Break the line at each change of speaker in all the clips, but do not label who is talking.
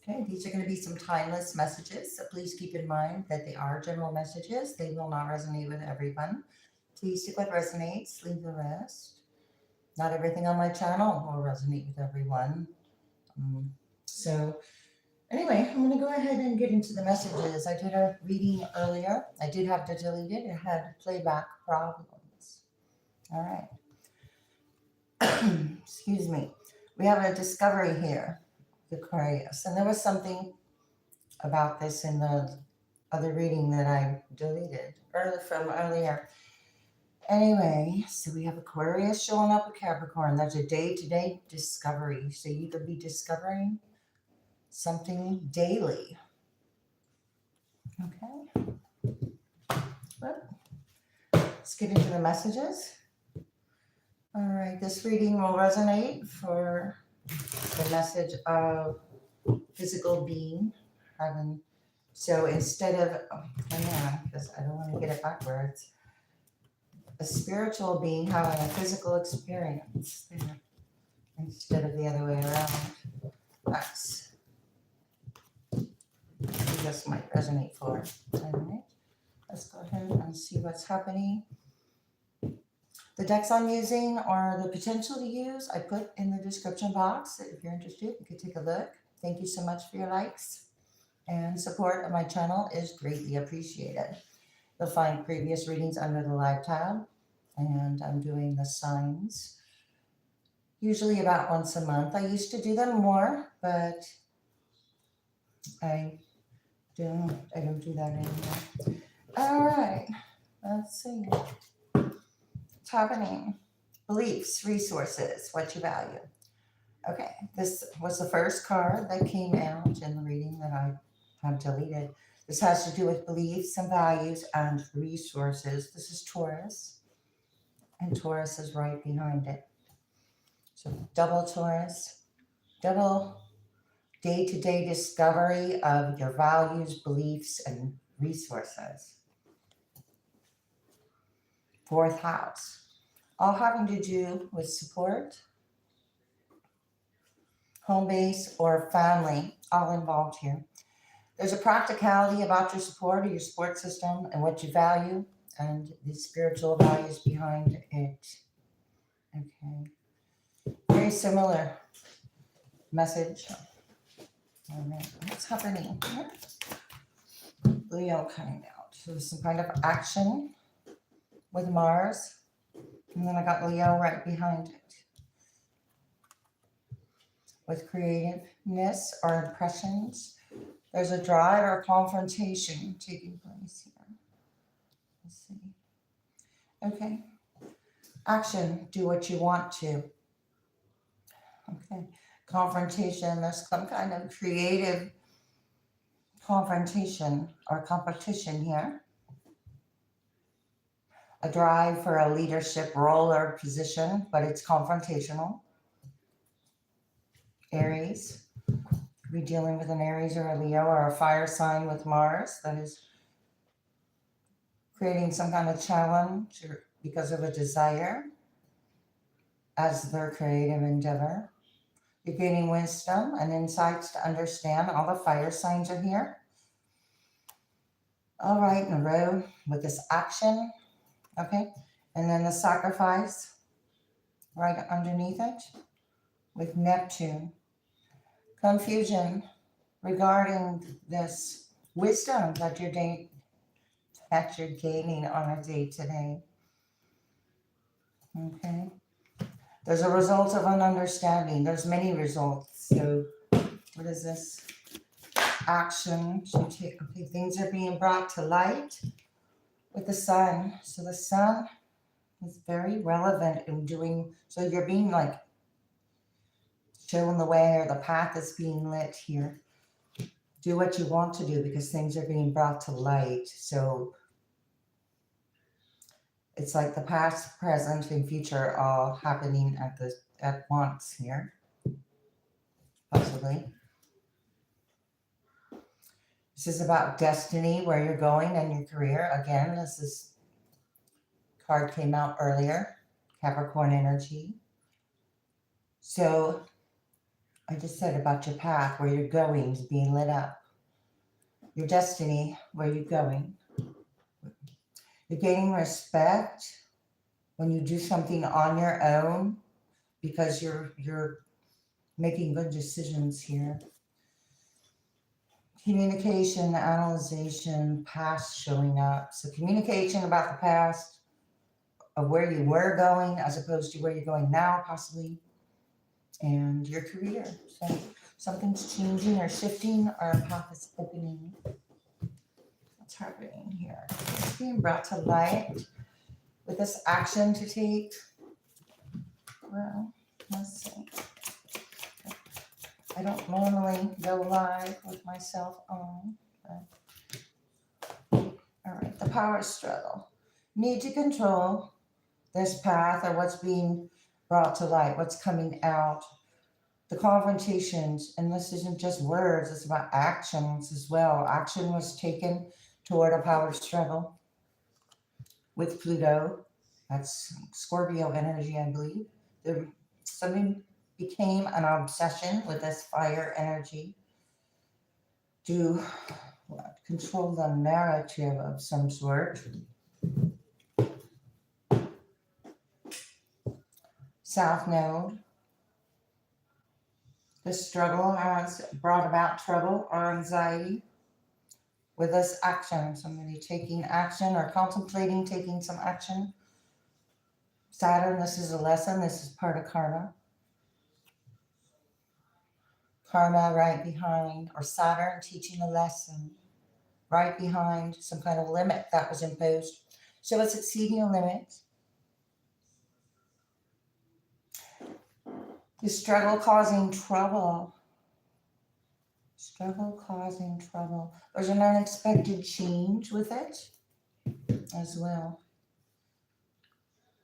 Okay, these are going to be some timeless messages, so please keep in mind that they are general messages. They will not resonate with everyone. Please stick what resonates, leave the rest. Not everything on my channel will resonate with everyone. So anyway, I'm going to go ahead and get into the messages. I did a reading earlier. I did have to delete it. It had playback problems. All right. Excuse me. We have a discovery here, Aquarius. And there was something about this in the other reading that I deleted from earlier. Anyway, so we have Aquarius showing up with Capricorn. That's a day-to-day discovery. So you could be discovering something daily. Okay. Well, let's get into the messages. All right, this reading will resonate for the message of physical being having. So instead of, because I don't want to get it backwards, a spiritual being having a physical experience instead of the other way around. That's this might resonate for. All right, let's go ahead and see what's happening. The decks I'm using or the potential to use, I put in the description box. If you're interested, you can take a look. Thank you so much for your likes and support of my channel is greatly appreciated. You'll find previous readings under the live tab, and I'm doing the signs usually about once a month. I used to do them more, but I don't do that anymore. All right, let's see. What's happening? Beliefs, resources, what you value. Okay, this was the first card that came out in the reading that I have deleted. This has to do with beliefs and values and resources. This is Taurus, and Taurus is right behind it. So double Taurus, double day-to-day discovery of your values, beliefs, and resources. Fourth house, all having to do with support, home base, or family, all involved here. There's a practicality about your support or your support system and what you value and the spiritual values behind it. Okay. Very similar message. All right. What's happening here? Leo coming out. So there's some kind of action with Mars. And then I got Leo right behind it. With creativeness or impressions. There's a drive or a confrontation taking place here. Let's see. Okay. Action. Do what you want to. Okay. Confrontation. There's some kind of creative confrontation or competition here. A drive for a leadership role or position, but it's confrontational. Aries. We're dealing with an Aries or a Leo or a fire sign with Mars that is creating some kind of challenge because of a desire as their creative endeavor. You're gaining wisdom and insights to understand. All the fire signs are here. All right, in a row with this action. Okay, and then the sacrifice right underneath it with Neptune. Confusion regarding this wisdom that you're gaining on a day today. Okay. There's a result of an understanding. There's many results. So what is this? Action. Okay, things are being brought to light with the sun. So the sun is very relevant in doing, so you're being like shown the way or the path is being lit here. Do what you want to do because things are being brought to light. So it's like the past, present, and future all happening at once here, possibly. This is about destiny, where you're going and your career. Again, this card came out earlier, Capricorn energy. So I just said about your path, where you're going is being lit up. Your destiny, where you're going. You're gaining respect when you do something on your own because you're making good decisions here. Communication, analyzation, past showing up. So communication about the past of where you were going as opposed to where you're going now, possibly, and your career. So something's changing or shifting, or a path is opening. What's happening here? It's being brought to light with this action to take. Well, let's see. I don't normally go live with myself on, but all right. The power struggle. Need to control this path or what's being brought to light, what's coming out. The confrontations, and this isn't just words, it's about actions as well. Action was taken toward a power struggle with Pluto. That's Scorpio energy, I believe. Something became an obsession with this fire energy to control the narrative of some sort. South Node. This struggle has brought about trouble or anxiety with this action. Somebody taking action or contemplating taking some action. Saturn, this is a lesson. This is part of karma. Karma right behind, or Saturn teaching a lesson right behind some kind of limit that was imposed. So it's exceeding a limit. The struggle causing trouble. Struggle causing trouble. There's an unexpected change with it as well.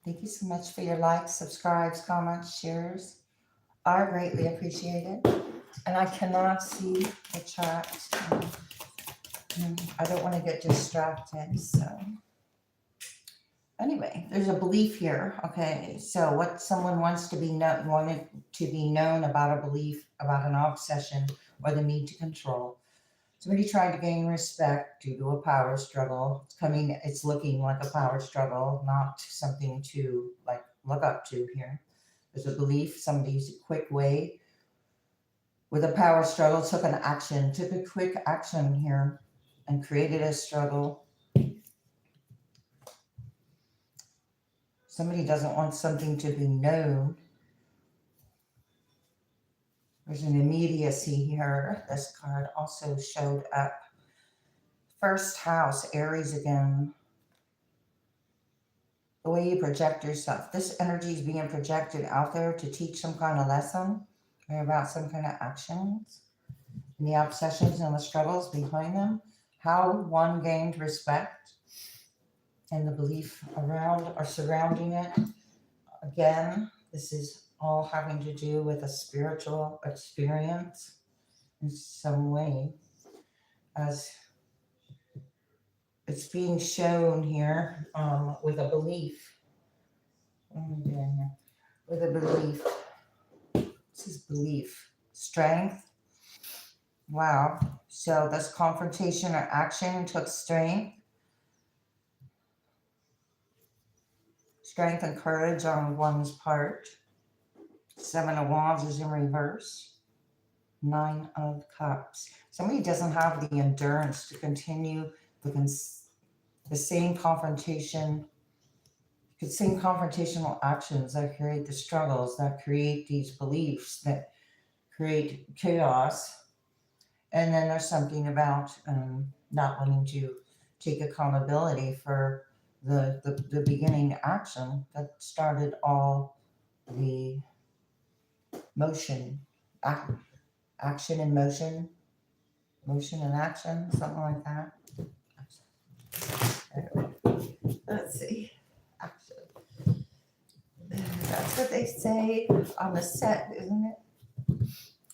Thank you so much for your likes, subscribes, comments, shares. Are greatly appreciated. And I cannot see the chat. I don't want to get distracted. So anyway, there's a belief here. Okay, so what someone wants to be wanted to be known about a belief, about an obsession, or the need to control. Somebody trying to gain respect due to a power struggle. It's looking like a power struggle, not something to like look up to here. There's a belief, somebody's a quick way with a power struggle, took a quick action here and created a struggle. Somebody doesn't want something to be known. There's an immediacy here. This card also showed up. First house, Aries again. The way you project yourself. This energy is being projected out there to teach some kind of lesson or about some kind of actions and the obsessions and the struggles behind them. How one gained respect and the belief around or surrounding it. Again, this is all having to do with a spiritual experience in some way, as it's being shown here with a belief. What am I doing here? With a belief. This is belief. Strength. Wow. So this confrontation or action took strength. Strength and courage on one's part. 7 of Wands is in reverse. 9 of Cups. Somebody doesn't have the endurance to continue the same confrontational actions that create the struggles, that create these beliefs, that create chaos. And then there's something about not wanting to take accountability for the beginning action that started all the motion, action and motion and action, something like that. Anyway, let's see. Action. That's what they say on the set, isn't it?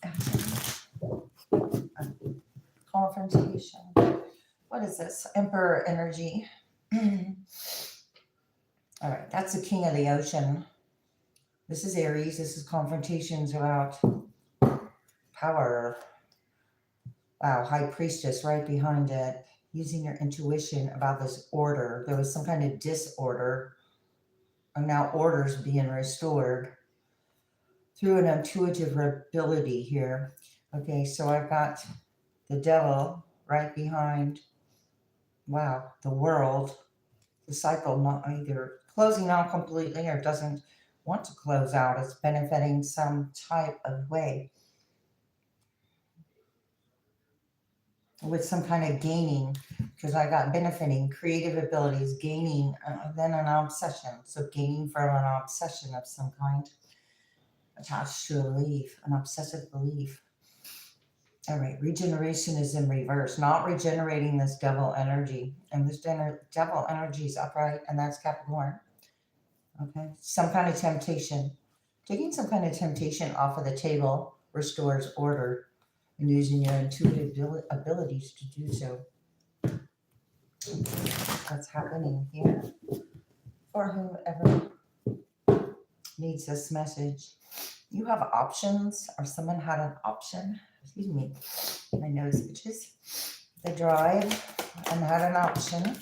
Action. Confrontation. What is this? Emperor energy. All right, that's the king of the ocean. This is Aries. This is confrontations about power. Wow, High Priestess right behind it. Using your intuition about this order. There was some kind of disorder, and now order's being restored through an intuitive ability here. Okay, so I've got the Devil right behind, wow, the World. The cycle not either closing out completely or doesn't want to close out. It's benefiting some type of way, with some kind of gaining, because I got benefiting, creative abilities, gaining, then an obsession. So gaining from an obsession of some kind attached to a belief, an obsessive belief. All right, regeneration is in reverse, not regenerating this devil energy. And this devil energy is upright, and that's Capricorn. Okay, some kind of temptation. Taking some kind of temptation off of the table restores order, and using your intuitive abilities to do so. That's happening here for whoever needs this message. You have options, or someone had an option. Excuse me, my nose itches. They drive and had an option.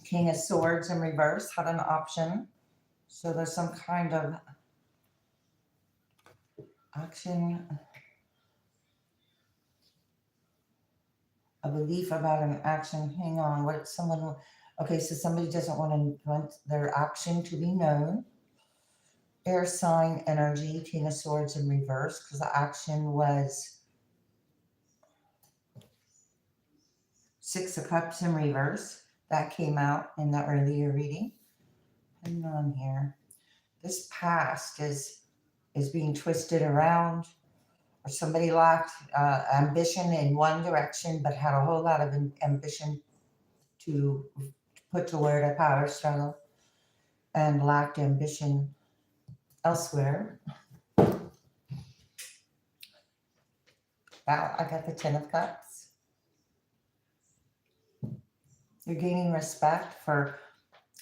King of Swords in reverse had an option. So there's some kind of action, a belief about an action. Hang on, what someone, okay, so somebody doesn't want their action to be known. Air sign energy, King of Swords in reverse, because the action was Six of Cups in reverse. That came out in the earlier reading. Hang on here. This past is being twisted around, or somebody lacked ambition in one direction, but had a whole lot of ambition to put toward a power struggle, and lacked ambition elsewhere. Wow, I got the Ten of Cups. You're gaining respect for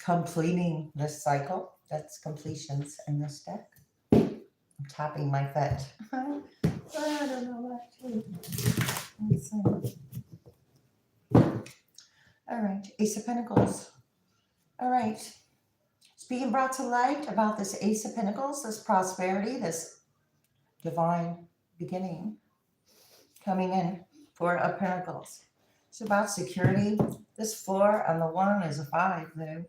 completing this cycle. That's completions in this deck. I'm tapping my foot. I don't know what to do. All right, Ace of Pentacles. All right, it's being brought to light about this Ace of Pentacles, this prosperity, this divine beginning coming in. Four of Pentacles. It's about security. This 4 and the 1 is a 5, though.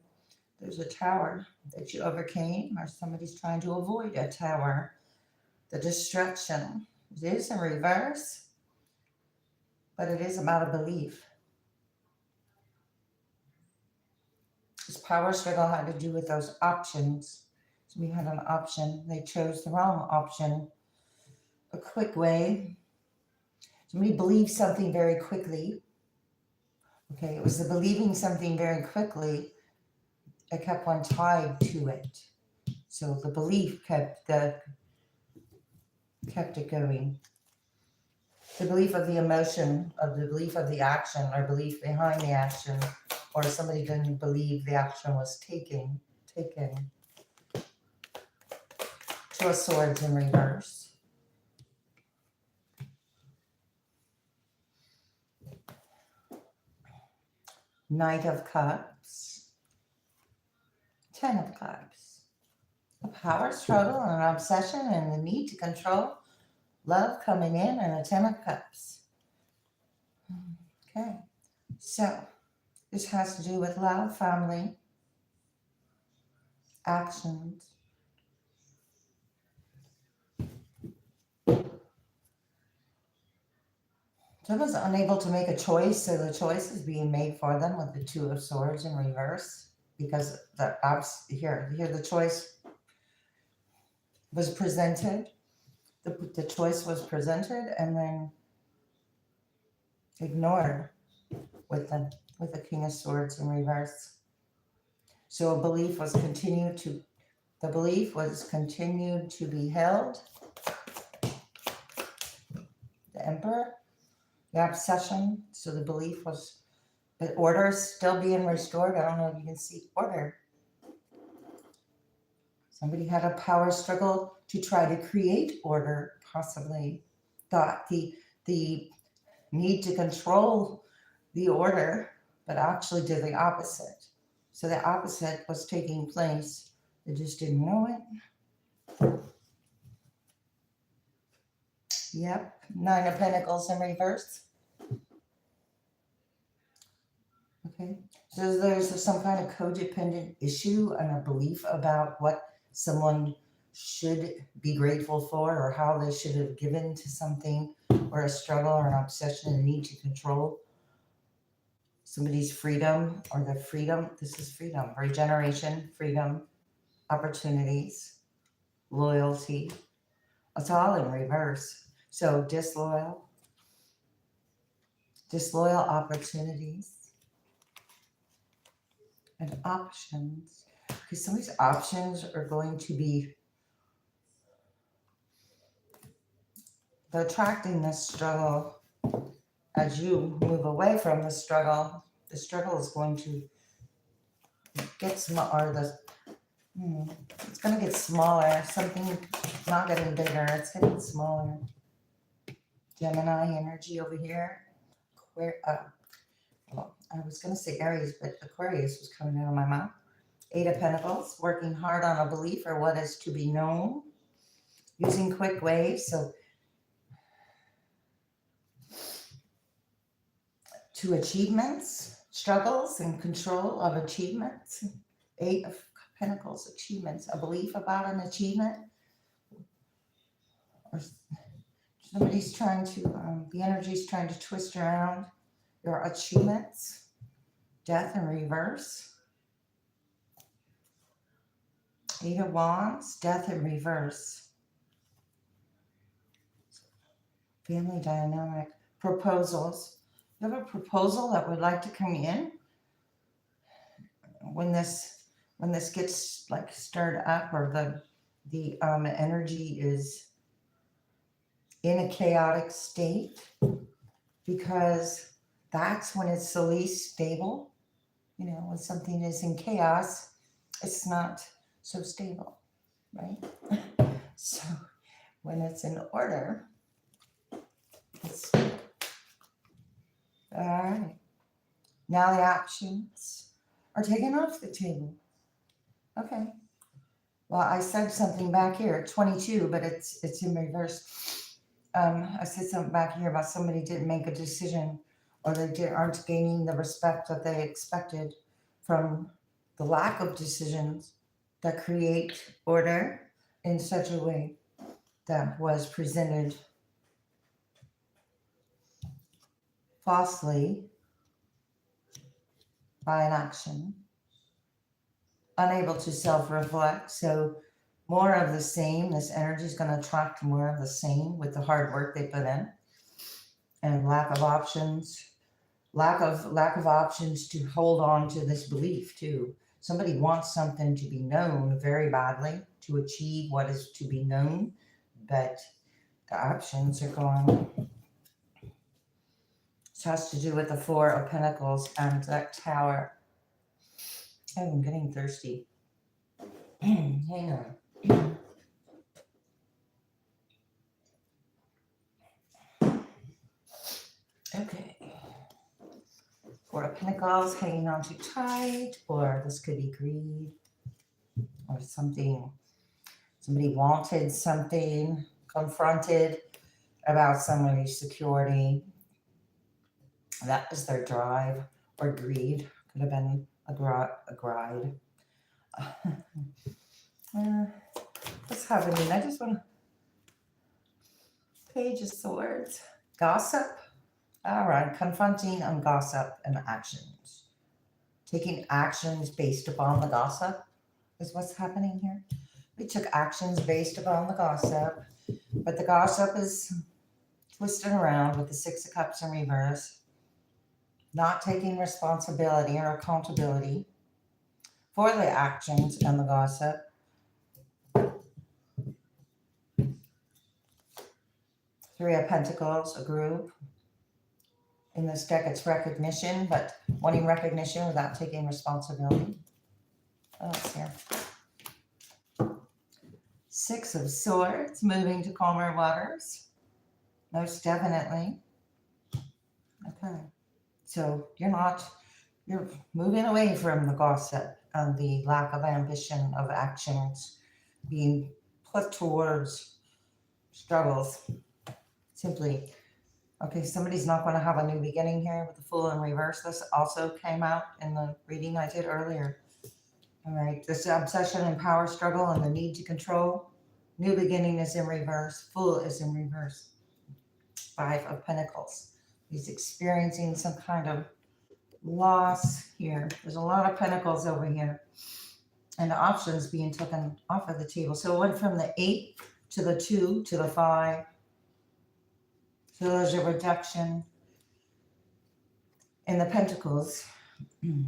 There's a tower that you overcame, or somebody's trying to avoid a tower. The destruction. It is in reverse, but it is about a belief. This power struggle had to do with those options. So we had an option. They chose the wrong option. A quick way. Somebody believed something very quickly. Okay, it was the believing something very quickly that kept one tied to it. So the belief kept it going. The belief of the emotion, of the belief of the action, or belief behind the action, or somebody didn't believe the action was taken. Two of Swords in reverse. Knight of Cups. Ten of Cups. A power struggle and an obsession and the need to control. Love coming in, and a Ten of Cups. Okay, so this has to do with love, family, actions. Someone's unable to make a choice, so the choice is being made for them with the Two of Swords in reverse, because here the choice was presented. The choice was presented and then ignored with the King of Swords in reverse. So a belief was continued to be held. The Emperor, the obsession. So the belief was, the order is still being restored. I don't know if you can see order. Somebody had a power struggle to try to create order, possibly thought the need to control the order, but actually did the opposite. So the opposite was taking place. They just didn't know it. Yep, Nine of Pentacles in reverse. Okay, so there's some kind of codependent issue and a belief about what someone should be grateful for or how they should have given to something, or a struggle or an obsession and need to control somebody's freedom or their freedom. This is freedom, regeneration, freedom, opportunities, loyalty. It's all in reverse. So disloyal opportunities and options. Because some of these options are going to be, they're attracting this struggle. As you move away from the struggle is going to get it's going to get smaller. Something not getting bigger, it's getting smaller. Gemini energy over here. Well, I was going to say Aries, but Aquarius was coming out of my mouth. Eight of Pentacles, working hard on a belief or what is to be known, using quick ways. So to achievements, struggles and control of achievements. Eight of Pentacles, achievements, a belief about an achievement. Or somebody's trying to, the energy's trying to twist around your achievements. Death in reverse. Eight of Wands, death in reverse. Family dynamic, proposals. You have a proposal that would like to come in when this gets like stirred up, or the energy is in a chaotic state, because that's when it's the least stable. You know, when something is in chaos, it's not so stable, right? So when it's in order, it's all right. Now the options are taken off the table. Okay. Well, I said something back here, 22, but it's in reverse. I said something back here about somebody didn't make a decision, or they aren't gaining the respect that they expected from the lack of decisions that create order in such a way that was presented falsely by an action, unable to self-reflect. So more of the same. This energy is going to attract more of the same with the hard work they put in, and lack of options. Lack of options to hold on to this belief too. Somebody wants something to be known very badly, to achieve what is to be known, but the options are gone. This has to do with the Four of Pentacles and that Tower. Oh, I'm getting thirsty. Hang on. Okay. Four of Pentacles, hanging on too tight, or this could be greed, or something. Somebody wanted something, confronted about somebody's security. That was their drive, or greed. Could have been a gride. What's happening? I just want to. Page of Swords. Gossip. All right. Confronting on gossip and actions. Taking actions based upon the gossip is what's happening here. We took actions based upon the gossip, but the gossip is twisted around with the Six of Cups in reverse. Not taking responsibility or accountability for the actions and the gossip. Three of Pentacles, a group. In this deck, it's recognition, but wanting recognition without taking responsibility. Oh, it's here. Six of Swords, moving to calmer waters. Most definitely. Okay. So you're moving away from the gossip and the lack of ambition of actions being put towards struggles. Simply, okay, somebody's not going to have a new beginning here with the Fool in reverse. This also came out in the reading I did earlier. All right, this obsession and power struggle and the need to control. New beginning is in reverse. Fool is in reverse. Five of Pentacles. He's experiencing some kind of loss here. There's a lot of pentacles over here. And the options being taken off of the table. So it went from the 8 to the 2 to the 5. So there's a reduction in the pentacles. And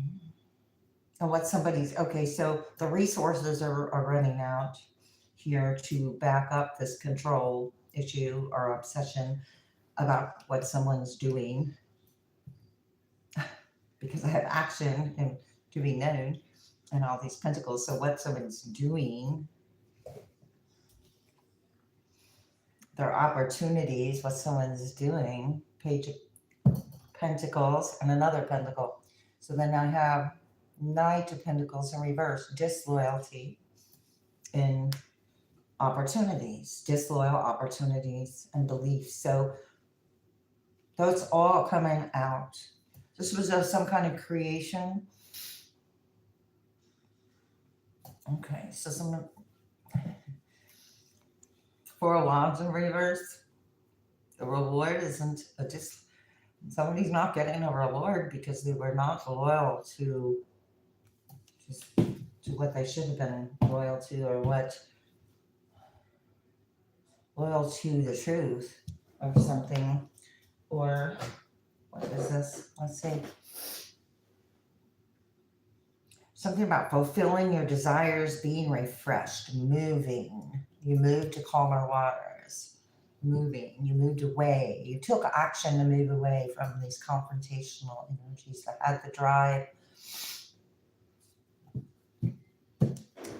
what somebody's, okay, so the resources are running out here to back up this control issue or obsession about what someone's doing. Because I have action and to be known and all these pentacles. So what someone's doing, their opportunities, what someone's doing, Page of Pentacles and another pentacle. So then I have Knight of Pentacles in reverse, disloyalty in opportunities, disloyal opportunities and beliefs. So those all coming out. This was some kind of creation. Okay, so some 4 of Wands in reverse. The reward isn't somebody's not getting a reward because they were not loyal to what they should have been loyal to, or loyal to the truth of something. Or what is this? Let's see. Something about fulfilling your desires, being refreshed, moving. You moved to calmer waters. Moving. You moved away. You took action to move away from these confrontational energies that had the drive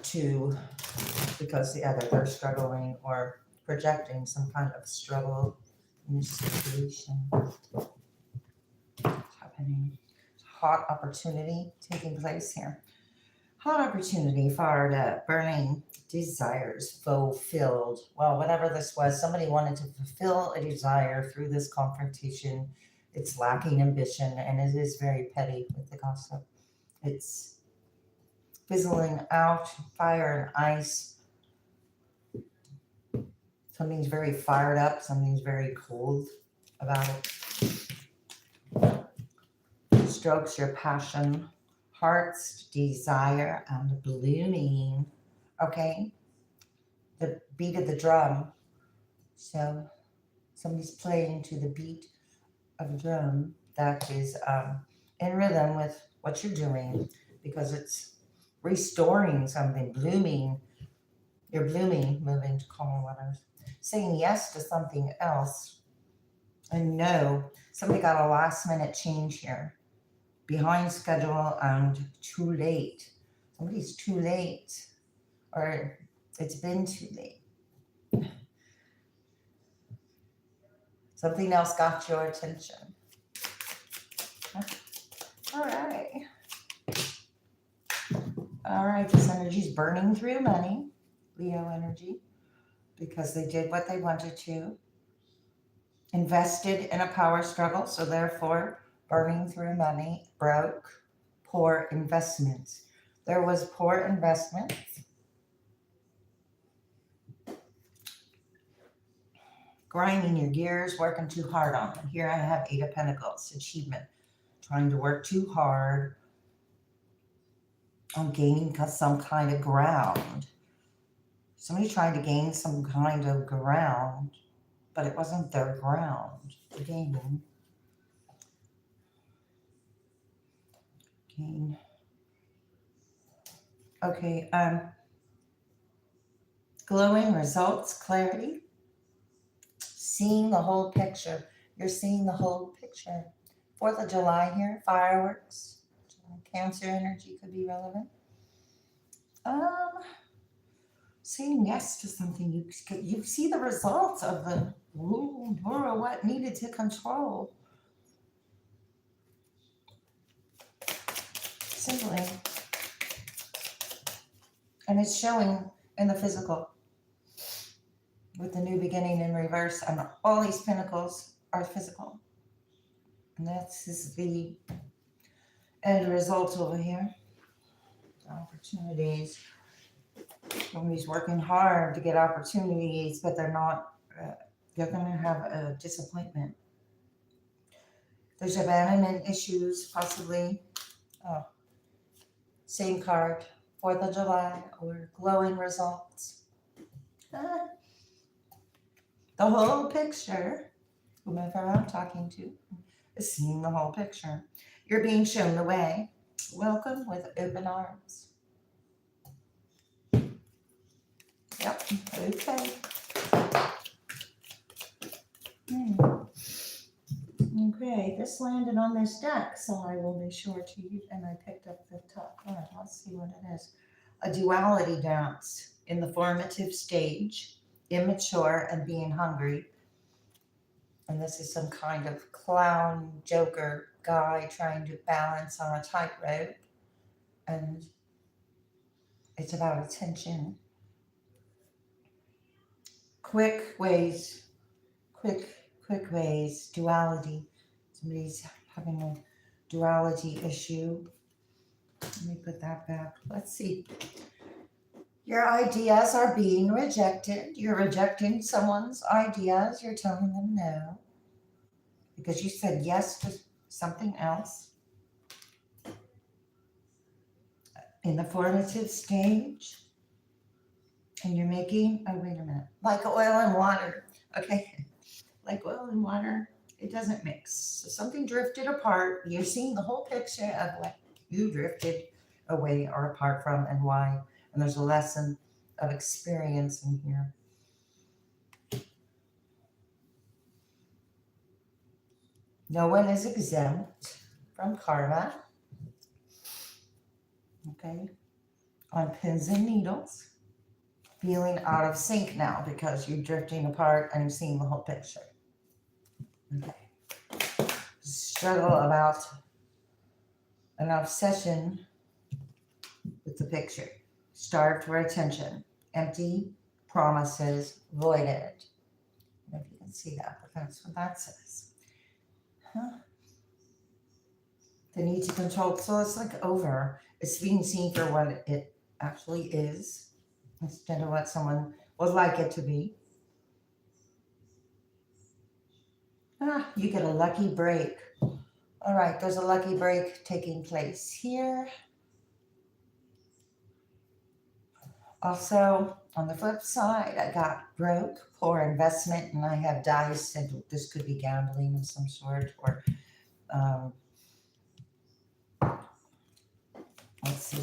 to, because they're struggling or projecting some kind of struggle in this situation. What's happening? Hot opportunity taking place here. Hot opportunity, fired up, burning desires, fulfilled. Well, whatever this was, somebody wanted to fulfill a desire through this confrontation. It's lacking ambition, and it is very petty with the gossip. It's fizzling out, fire and ice. Something's very fired up, something's very cold about it. Strokes your passion. Heart's desire and blooming. Okay, the beat of the drum. So somebody's playing to the beat of a drum that is in rhythm with what you're doing, because it's restoring something, blooming. You're blooming, moving to calmer waters, saying yes to something else. And no, somebody got a last minute change here. Behind schedule and too late. Somebody's too late, or it's been too late. Something else got your attention. All right. All right, this energy is burning through money, Leo energy, because they did what they wanted to. Invested in a power struggle, so therefore burning through money, broke, poor investments. There was poor investments. Grinding your gears, working too hard on them. Here I have 8 of Pentacles, achievement. Trying to work too hard on gaining some kind of ground. Somebody trying to gain some kind of ground, but it wasn't their ground to gain. Okay, glowing results, clarity. Seeing the whole picture. You're seeing the whole picture. 4th of July here, fireworks. Cancer energy could be relevant. saying yes to something. You see the results of the or what needed to control. Simply. And it's showing in the physical with the new beginning in reverse. And all these pentacles are physical. And this is the end result over here. Opportunities. Somebody's working hard to get opportunities, but they're not, they're going to have a disappointment. There's abandonment issues, possibly. Oh, same card, 4th of July, or glowing results. The whole picture, whomever I'm talking to, is seeing the whole picture. You're being shown the way. Welcome with open arms. Yep, okay. Okay, this landed on this deck, so I will be sure to use, and I picked up the top card. Let's see what it is. A duality dance in the formative stage, immature and being hungry. And this is some kind of clown, joker guy trying to balance on a tightrope. And it's about attention. Quick ways, duality. Somebody's having a duality issue. Let me put that back. Let's see. Your ideas are being rejected. You're rejecting someone's ideas. You're telling them no. Because you said yes to something else. In the formative stage. And you're making, oh, wait a minute. Like oil and water. Okay. Like oil and water, it doesn't mix. So something drifted apart. You're seeing the whole picture of what you drifted away or apart from and why. And there's a lesson of experience in here. No one is exempt from karma. Okay. On pins and needles. Feeling out of sync now because you're drifting apart and seeing the whole picture. Okay. Struggle about an obsession with the picture. Starved for attention. Empty promises voided. I don't know if you can see that, but that's what that says. Huh? The need to control. So it's like over. It's being seen for what it actually is instead of what someone would like it to be. You get a lucky break. All right, there's a lucky break taking place here. Also, on the flip side, I got broke, poor investment, and I have dice, and this could be gambling of some sort, or let's see.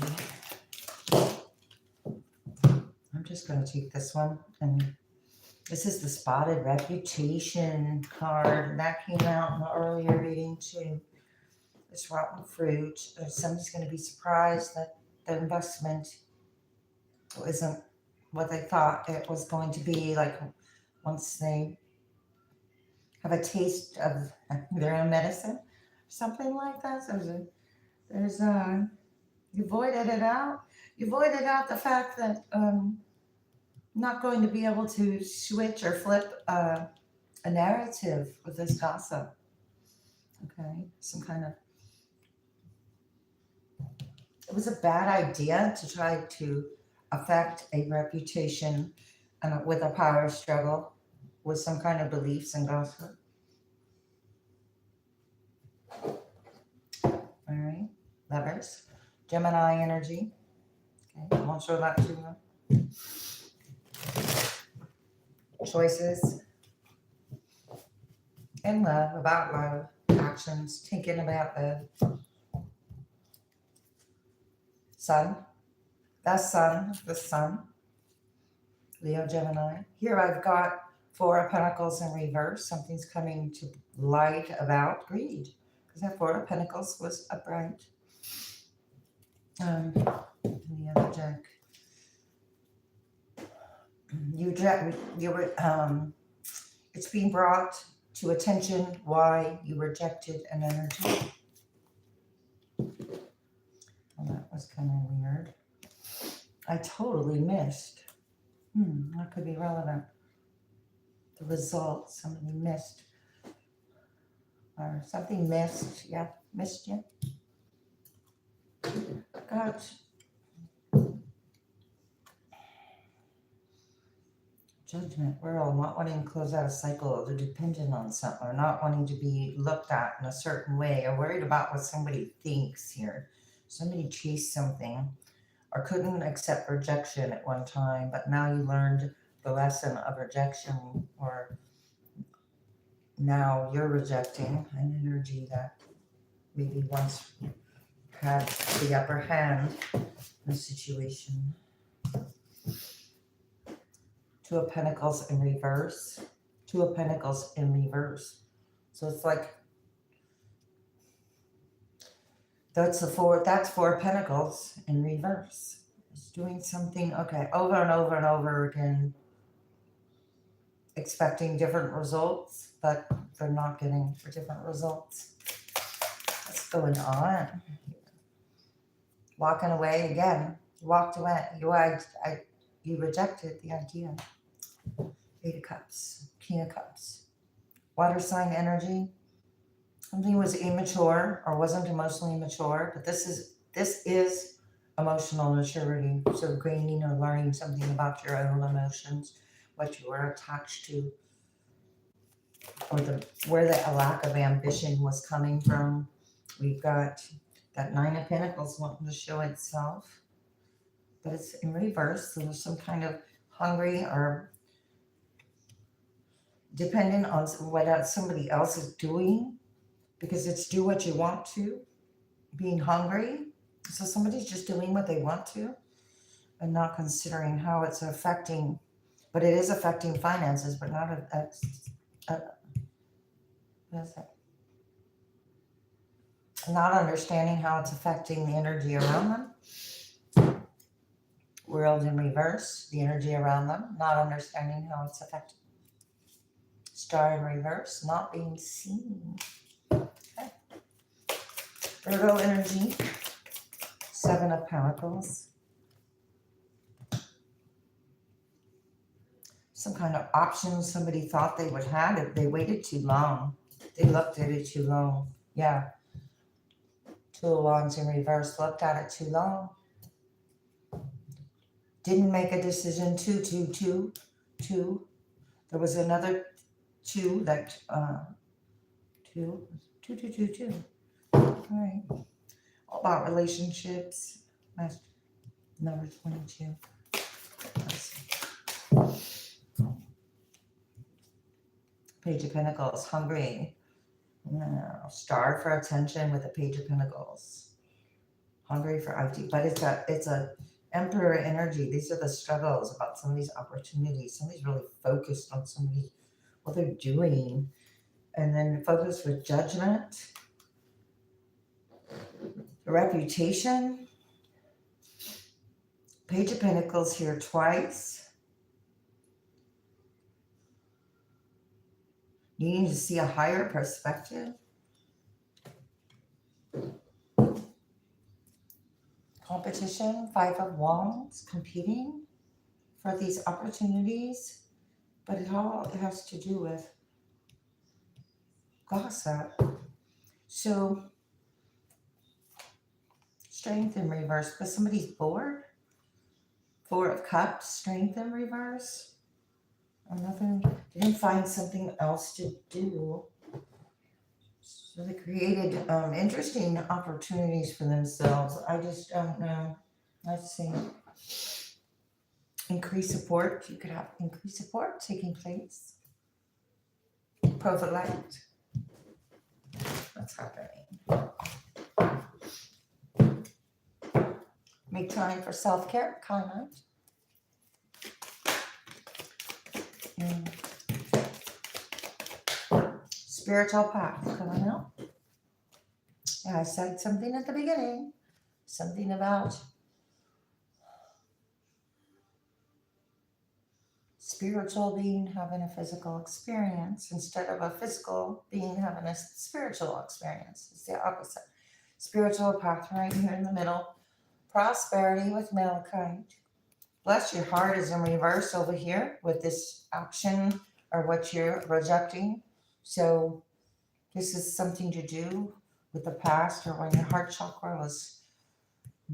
I'm just going to take this one, and this is the spotted reputation card. That came out in the earlier reading too. This rotten fruit. Somebody's going to be surprised that the investment isn't what they thought it was going to be. Like once they have a taste of their own medicine, something like that. So there's you voided it out. You voided out the fact that not going to be able to switch or flip a narrative with this gossip. Okay, some kind of. It was a bad idea to try to affect a reputation with a power struggle with some kind of beliefs and gossip. All right, Lovers, Gemini energy. Okay, I won't show that too much. Choices in love, about love, actions, thinking about the sun, the sun, Leo, Gemini. Here I've got 4 of Pentacles in reverse. Something's coming to light about greed, because that 4 of Pentacles was upright. And the other deck. It's being brought to attention why you rejected an energy. Well, that was kind of weird. I totally missed. That could be relevant. The results, somebody missed. Or something missed. Yeah, missed you. Gosh. Judgment. We're all not wanting to close out a cycle or dependent on something, or not wanting to be looked at in a certain way, or worried about what somebody thinks here. Somebody chased something or couldn't accept rejection at one time, but now you learned the lesson of rejection, or now you're rejecting an energy that maybe once had the upper hand in the situation. Two of Pentacles in reverse. Two of Pentacles in reverse. So it's like that's Four of Pentacles in reverse. It's doing something, okay, over and over and over again, expecting different results, but they're not getting for different results. What's going on? Walking away again. You walked away. You rejected the idea. Eight of Cups, King of Cups. Water sign energy. Something was immature or wasn't emotionally mature, but this is emotional maturity. So gaining or learning something about your own emotions, what you were attached to, or where the lack of ambition was coming from. We've got that Nine of Pentacles wanting to show itself, but it's in reverse. So there's some kind of hungry or dependent on what somebody else is doing, because it's do what you want to, being hungry. So somebody's just doing what they want to and not considering how it's affecting, but it is affecting finances, but not what is it? Not understanding how it's affecting the energy around them. World in reverse, the energy around them, not understanding how it's affecting. Star in reverse, not being seen. Okay. Virgo energy, Seven of Pentacles. Some kind of option somebody thought they would have if they waited too long. They looked at it too long. Yeah. Two of Wands in reverse, looked at it too long. Didn't make a decision. Two. There was another two that, two. All right. All about relationships. That's number 22. Page of Pentacles, hungry. Starved for attention with the Page of Pentacles. Hungry for ID, but it's a Emperor energy. These are the struggles about somebody's opportunities. Somebody's really focused on what they're doing, and then focused with judgment, reputation. Page of Pentacles here twice. Needing to see a higher perspective. Competition, Five of Wands, competing for these opportunities, but it has to do with gossip. So, Strength in reverse, because somebody's bored. Four of Cups, Strength in reverse. Didn't find something else to do. So they created interesting opportunities for themselves. I just don't know. Let's see. Increased support. You could have increased support taking place. Profilect. What's happening? Make time for self-care. Comment. Spiritual path coming out. Yeah, I said something at the beginning. Something about spiritual being having a physical experience instead of a physical being having a spiritual experience. It's the opposite. Spiritual path right here in the middle. Prosperity with malachite. Bless your heart is in reverse over here with this action or what you're rejecting. So this is something to do with the past or when your heart chakra was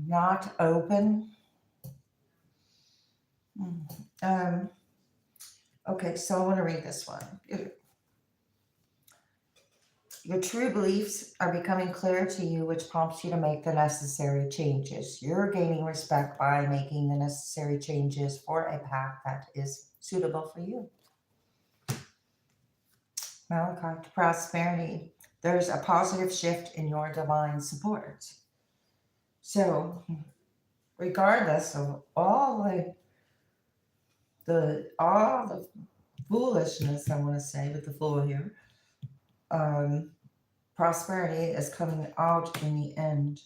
not open. Okay, so I want to read this one. Your true beliefs are becoming clear to you, which prompts you to make the necessary changes. You're gaining respect by making the necessary changes for a path that is suitable for you. Malachite, prosperity. There's a positive shift in your divine support. So, regardless of all the foolishness, I want to say, with the fool here, prosperity is coming out in the end.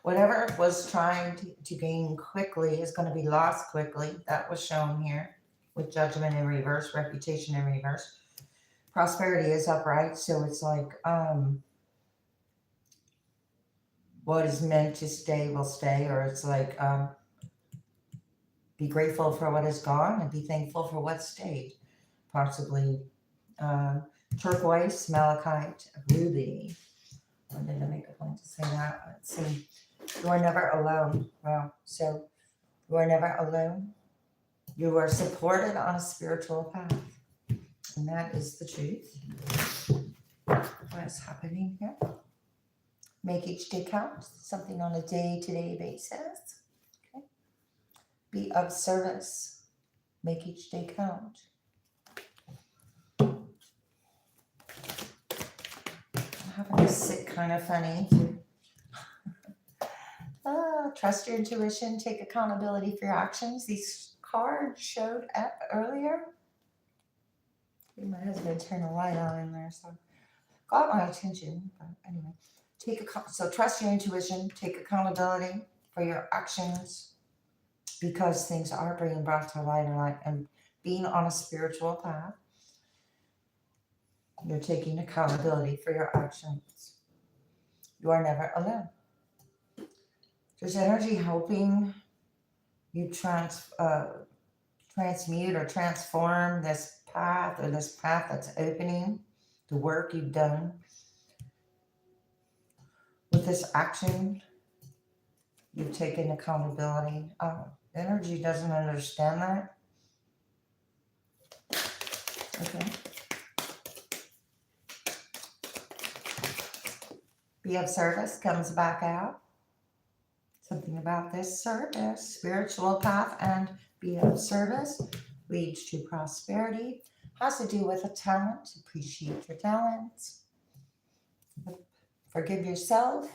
Whatever was trying to gain quickly is going to be lost quickly. That was shown here with judgment in reverse, reputation in reverse. Prosperity is upright, so it's like what is meant to stay will stay, or it's like be grateful for what is gone and be thankful for what stayed. Possibly turquoise, malachite, ruby. I didn't make a point to say that. Let's see. You are never alone. Wow. So you are never alone. You are supported on a spiritual path. And that is the truth. What is happening here? Make each day count. Something on a day-to-day basis. Okay. Be of service. Make each day count. I'm having to sit kind of funny. Trust your intuition. Take accountability for your actions. These cards showed up earlier. My husband turned the light on in there, so got my attention. But anyway, so trust your intuition. Take accountability for your actions because things are being brought to light and being on a spiritual path. You're taking accountability for your actions. You are never alone. There's energy helping you transmute or transform this path or this path that's opening, the work you've done. With this action, you've taken accountability. Energy doesn't understand that. Okay. Be of service comes back out. Something about this service, spiritual path and be of service leads to prosperity. Has to do with a talent. Appreciate your talents. Forgive yourself.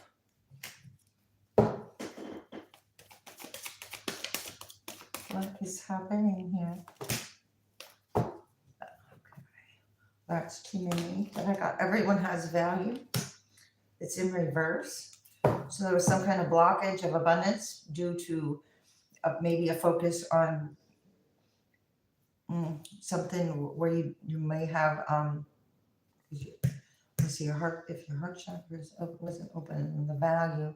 What is happening here? Okay. That's too many. But I got everyone has value. It's in reverse. So there was some kind of blockage of abundance due to maybe a focus on something where you may have let's see, if your heart chakra wasn't open in the value.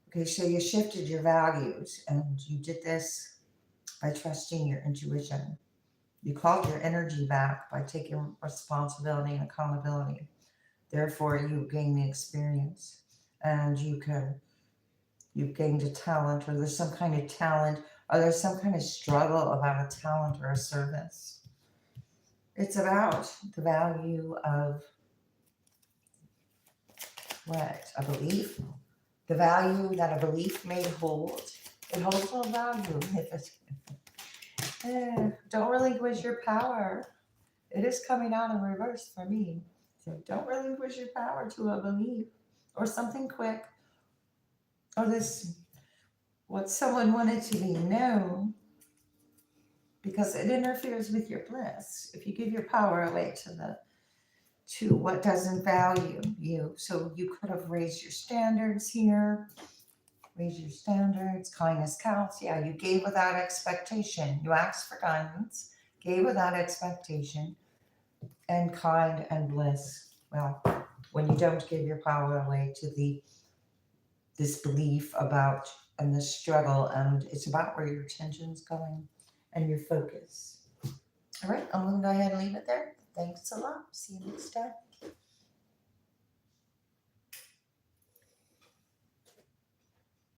Okay, so you shifted your values and you did this by trusting your intuition. You called your energy back by taking responsibility and accountability. Therefore, you gain the experience and you've gained a talent, or there's some kind of talent, or there's some kind of struggle about a talent or a service. It's about the value of what? A belief. The value that a belief may hold. It holds no value. Don't relinquish your power. It is coming out in reverse for me. So don't relinquish your power to a belief or something quick, or this, what someone wanted to be known, because it interferes with your bliss. If you give your power away to what doesn't value you. So you could have raised your standards here, Raise your standards. Kindness counts. Yeah, you gave without expectation. You asked for guidance, gave without expectation, and kind and bliss. Well, when you don't give your power away to this belief about and this struggle, and it's about where your attention's going and your focus. All right, I'm going to go ahead and leave it there. Thanks a lot. See you next time.